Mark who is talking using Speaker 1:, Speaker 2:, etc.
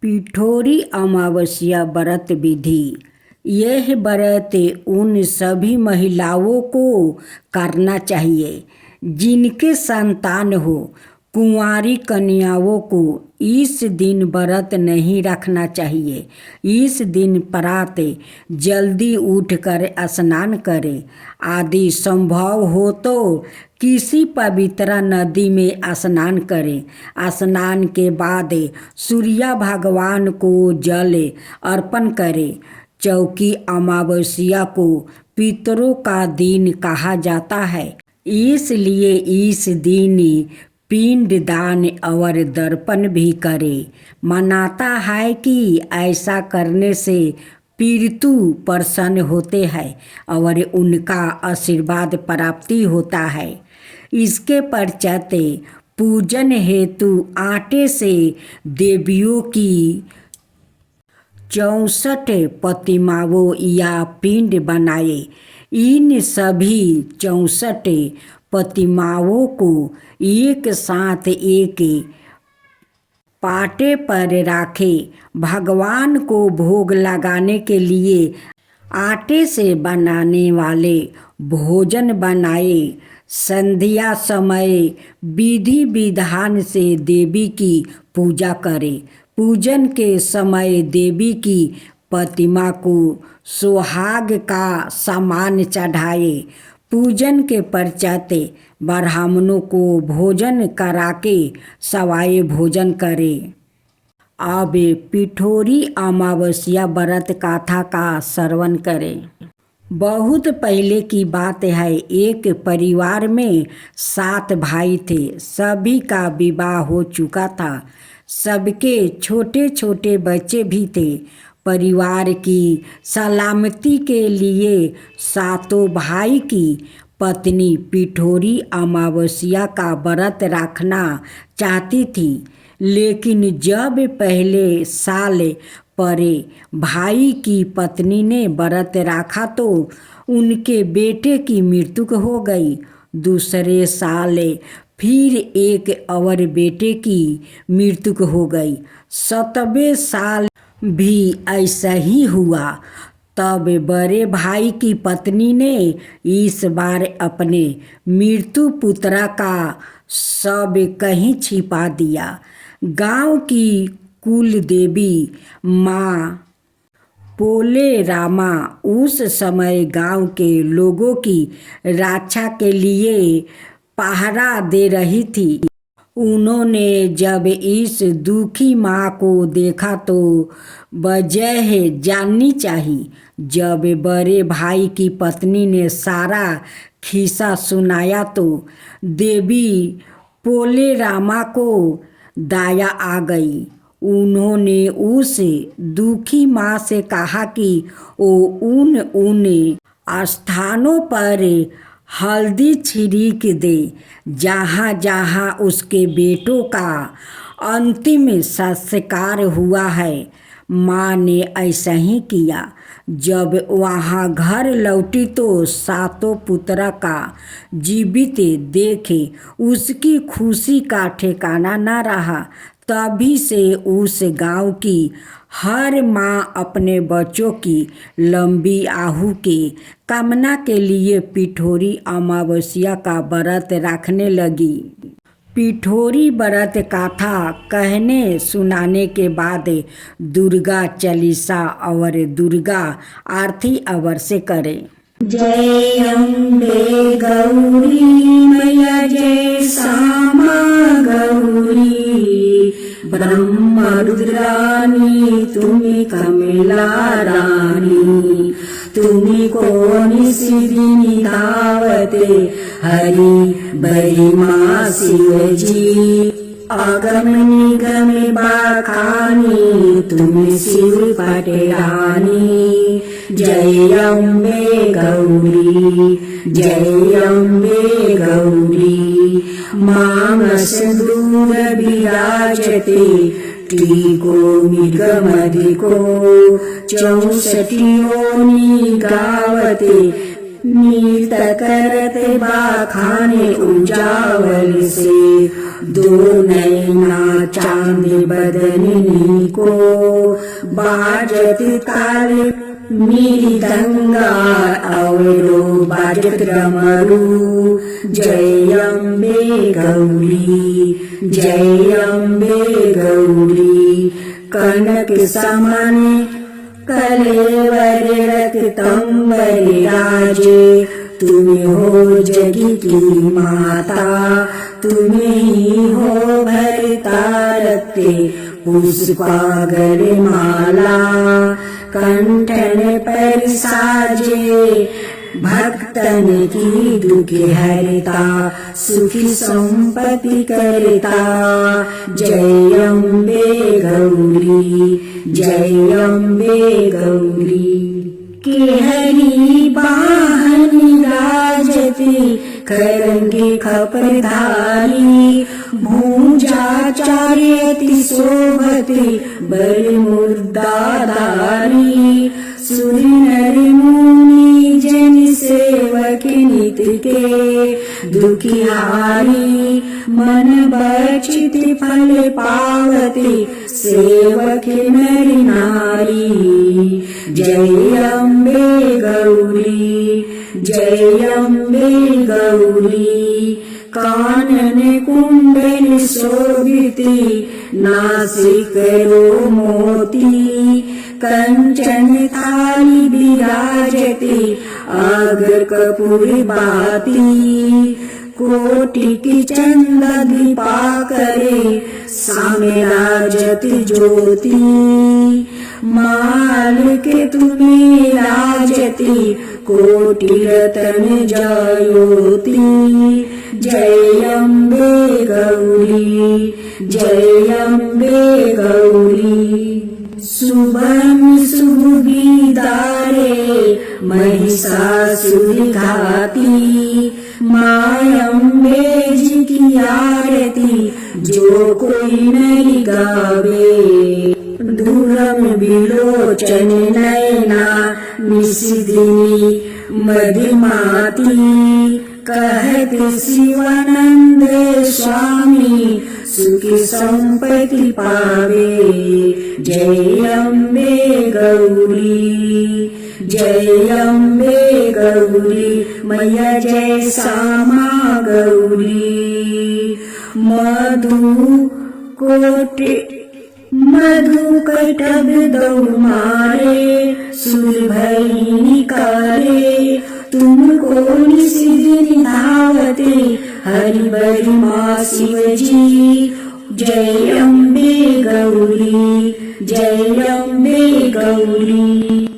Speaker 1: पिठोरी अमावस्या व्रत विधि। यह व्रत उन सभी महिलाओं को करना चाहिए जिनके संतान हो। कुंवारी कन्याओं को इस दिन व्रत नहीं रखना चाहिए। इस दिन प्रात जल्दी उठकर स्नान करें। आदि संभव हो तो किसी पवित्र नदी में स्नान करें। स्नान के बाद सूर्य भगवान को जल अर्पण करें। चौकी अमावस्या को पितरों का दिन कहा जाता है, इसलिए इस दिन पिंड दान और दर्पण भी करें। मानता है कि ऐसा करने से पितृ प्रसन्न होते हैं और उनका आशीर्वाद प्राप्ति होता है। इसके पश्चात पूजन हेतु आटे से देवियों की 64 प्रतिमाओं या पिंड बनाए। इन सभी 64 प्रतिमाओं को एक साथ एक पाटे पर रखे। भगवान को भोग लगाने के लिए आटे से बनाने वाले भोजन बनाए। संध्या समय विधि विधान से देवी की पूजा करें। पूजन के समय देवी की प्रतिमा को सुहाग का सामान चढ़ाए। पूजन के पश्चात ब्राह्मणों को भोजन करा के सवाए भोजन करें। अब पिठोरी अमावस्या व्रत कथा का श्रवण करें। बहुत पहले की बात है। एक परिवार में 7 भाई थे। सभी का विवाह हो चुका था। सबके छोटे छोटे बच्चे भी थे। परिवार की सलामती के लिए 7 भाई की पत्नी पिठोरी अमावस्या का व्रत रखना चाहती थी, लेकिन जब पहले साल परे भाई की पत्नी ने व्रत रखा तो उनके बेटे की मृत्यु हो गई। दूसरे साल फिर एक और बेटे की मृत्यु हो गई। 7वें साल भी ऐसा ही हुआ। तब बड़े भाई की पत्नी ने इस बार अपने मृत्यु पुत्र का शव कहीं छिपा दिया। गांव की कुल देवी माँ पोले रामा उस समय गांव के लोगों की रक्षा के लिए पहरा दे रही थी। उन्होंने जब इस दुखी माँ को देखा तो वजह जाननी चाहिए। जब बड़े भाई की पत्नी ने सारा खिस्सा सुनाया तो देवी पोले रामा को दया आ गई। उन्होंने उस दुखी माँ से कहा कि वो उन स्थानों पर हल्दी छिड़क दे जहाँ जहाँ उसके बेटों का अंतिम संस्कार हुआ है। माँ ने ऐसा ही किया। जब वहाँ घर लौटी तो 7 पुत्र का जीवित देखे उसकी खुशी का ठिकाना न रहा। तभी से उस गांव की हर माँ अपने बच्चों की लंबी आयु की कामना के लिए पिठोरी अमावस्या का व्रत रखने लगी। पिठोरी व्रत कथा कहने सुनाने के बाद दुर्गा चालीसा और दुर्गा आरती अवश्य करें।
Speaker 2: जय अम्बे गौरी मैया जय श्यामा गौरी ब्रह्म रुद्रानी तुम्हें कमला रानी तुम्हें कौन सिद्धि दावते हरि बड़ी माँ शिव जी आगम निगम बाखानी तुम्हें शिव पटरानी। जय अम्बे गौरी जय अम्बे गौरी मानस दूर विराजते टीको मृगमधिको 64 गावते नीत करते बाखाने उजावल से, दो नैना चांद बदननी को, बाजत ताले मृदंगा अवरो बाजत डमरू। जय अम्बे गौरी, जय अम्बे गौरी। कनक समाने कलेवर रक्तंबर राजे, तुम हो जगी की माता, तुम्हें ही हो भरता रक्ते पुष्पागर माला। कंठन पर साजे भक्तन की दुख हरता, सुखी संपत्ति करता। जय अम्बे गौरी, जय अम्बे गौरी। केहरी बाहन राजती, खरंगी खपरधारी, भूजा चार्यति शोभती, बर मुर्दाधारी। सुर नर मुनि जन सेवक नित के, दुखिहारी मन बचित फल पावती, सेवक नर नारी। जय अम्बे गौरी, जय अम्बे गौरी। कानन कुंडल शोभिती, नासिक रो मोती, कंचन थाली विराजती, अग्र कपूर बाती। कोटि की चंद दीपाकरे, सामे राजत ज्योति। माल के तुम्हें राजती, कोटि रतन जयोति। जय अम्बे गौरी, जय अम्बे गौरी। शुभम शुभ गीतारे, महिषासुर घाती, माँ अम्बे जी की आरती, जो कोई नहीं गावे। दूरम विलोचन नयना, निशिदिनी मधुमाती, कहत शिवानंद स्वामी, सुखी संपत्ति पावे। जय अम्बे गौरी, जय अम्बे गौरी। मैया जय श्यामा गौरी। मधु कटब दौ मारे, सुर भई निकारे, तुमको निशिदिनी धावते, हरि बरि माँ शिवजी। जय अम्बे गौरी, जय अम्बे गौरी।